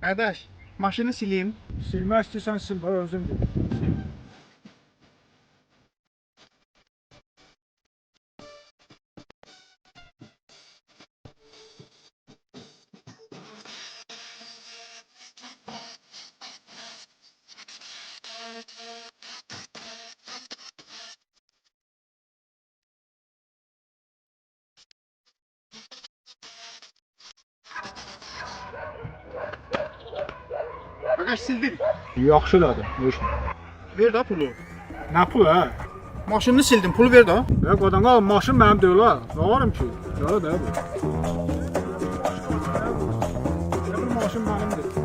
Qardaş, maşını sileyim. Silmək istəyirsən sil, bax özüm deyim. Qardaş sildin. Yaxşı elədim, eşit. Ver də pulu. Nə pul hə? Maşını sildim, pulu ver də. Ya qadanqa maşın mənim deyil ha. Nə varım ki? Gələ də bu. Bu maşın mənimdir.